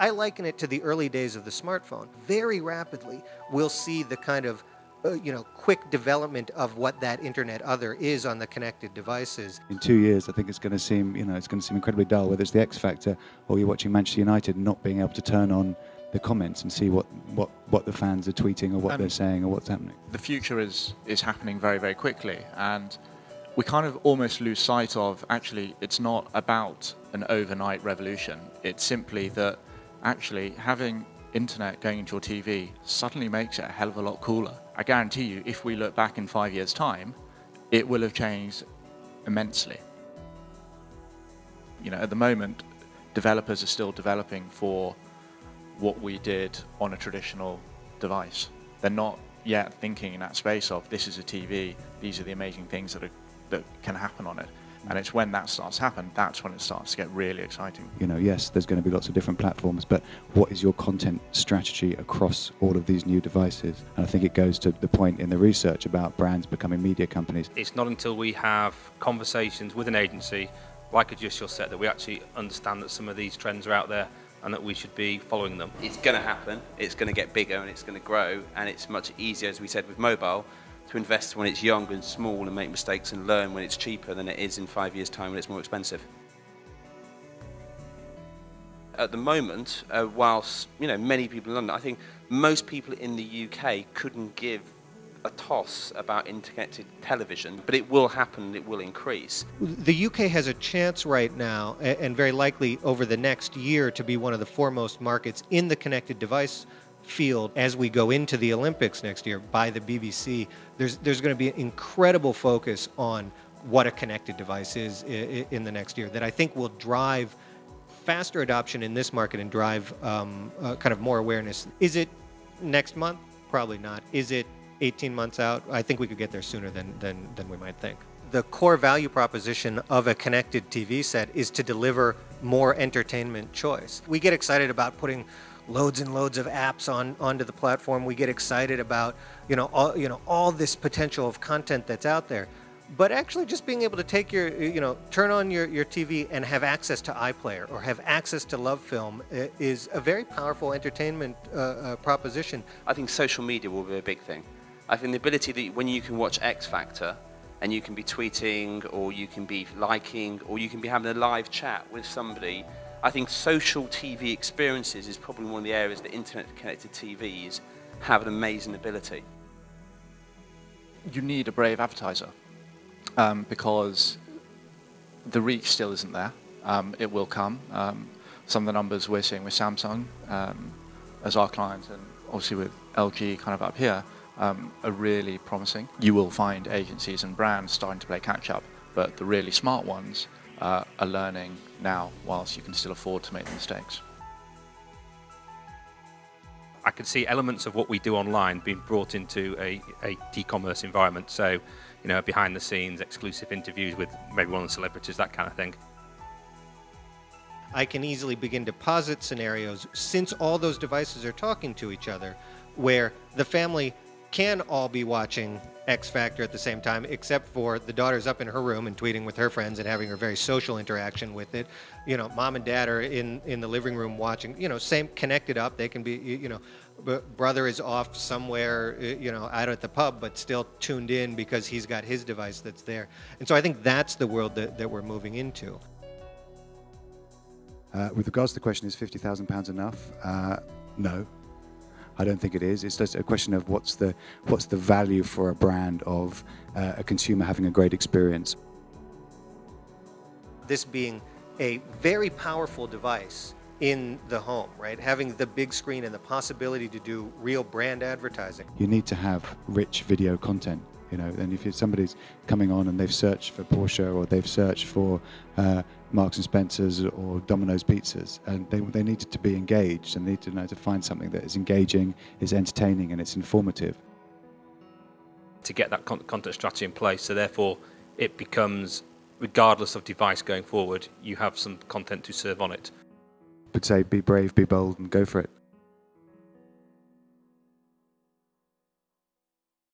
I liken it to the early days of the smartphone. Very rapidly, we'll see the kind of quick development of what that Internet other is on the connected devices. In 2 years, I think it's going to seem, it's going to seem incredibly dull, whether it's the X Factor or you're watching Manchester United not being able to turn on the comments and see what the fans are tweeting or what they're saying or what's happening. The future is happening very, very quickly, and we kind of almost lose sight of, actually, it's not about an overnight revolution. It's simply that actually having internet going into your TV suddenly makes it a hell of a lot cooler. I guarantee you, if we look back in 5 years' time, it will have changed immensely. At the moment, developers are still developing for what we did on a traditional device. They're not yet thinking in that space of, this is a TV, these are the amazing things that can happen on it. And it's when that starts to happen, that's when it starts to get really exciting. Yes, there's going to be lots of different platforms, but what is your content strategy across all of these new devices? And I think it goes to the point in the research about brands becoming media companies. It's not until we have conversations with an agency, like Adjust Your Set, that we actually understand that some of these trends are out there and that we should be following them. It's going to happen, it's going to get bigger and it's going to grow, and it's much easier, as we said, with mobile, to invest when it's young and small and make mistakes and learn when it's cheaper than it is in 5 years' time when it's more expensive. At the moment, whilst many people in London, I think most people in the UK couldn't give a toss about interconnected television, but it will happen and it will increase. The UK has a chance right now, and very likely over the next year, to be one of the foremost markets in the connected device field as we go into the Olympics next year by the BBC. There's going to be an incredible focus on what a connected device is in the next year that I think will drive faster adoption in this market and drive kind of more awareness. Is it next month? Probably not. Is it 18 months out? I think we could get there sooner than we might think. The core value proposition of a connected TV set is to deliver more entertainment choice. We get excited about putting loads and loads of apps onto the platform. We get excited about all this potential of content that's out there. But actually just being able to take your, turn on your TV and have access to iPlayer or have access to LoveFilm is a very powerful entertainment proposition. I think social media will be a big thing. I think the ability that when you can watch X Factor and you can be tweeting or you can be liking or you can be having a live chat with somebody, I think social TV experiences is probably one of the areas that internet-connected TVs have an amazing ability. You need a brave advertiser because the reach still isn't there. It will come. Some of the numbers we're seeing with Samsung as our clients, and obviously with LG kind of up here, are really promising. You will find agencies and brands starting to play catch-up, but the really smart ones are learning now whilst you can still afford to make the mistakes. I can see elements of what we do online being brought into a e-commerce environment. So, behind the scenes, exclusive interviews with maybe one of the celebrities, that kind of thing. I can easily begin to posit scenarios, since all those devices are talking to each other, where the family can all be watching X Factor at the same time, except for the daughter's up in her room and tweeting with her friends and having a very social interaction with it. Mom and dad are in the living room watching, same connected up. They can be, brother is off somewhere, out at the pub, but still tuned in because he's got his device that's there. And so I think that's the world that we're moving into. With regards to the question, is £50,000 enough? No. I don't think it is. It's just a question of what's the value for a brand of a consumer having a great experience. This being a very powerful device in the home, right? Having the big screen and the possibility to do real brand advertising. You need to have rich video content, and if somebody's coming on and they've searched for Porsche or they've searched for Marks and Spencer's or Domino's Pizzas, and they need to be engaged and need to know to find something that is engaging, is entertaining, and it's informative. To get that content strategy in place, so therefore it becomes, regardless of device going forward, you have some content to serve on it. But say, be brave, be bold, and go for it.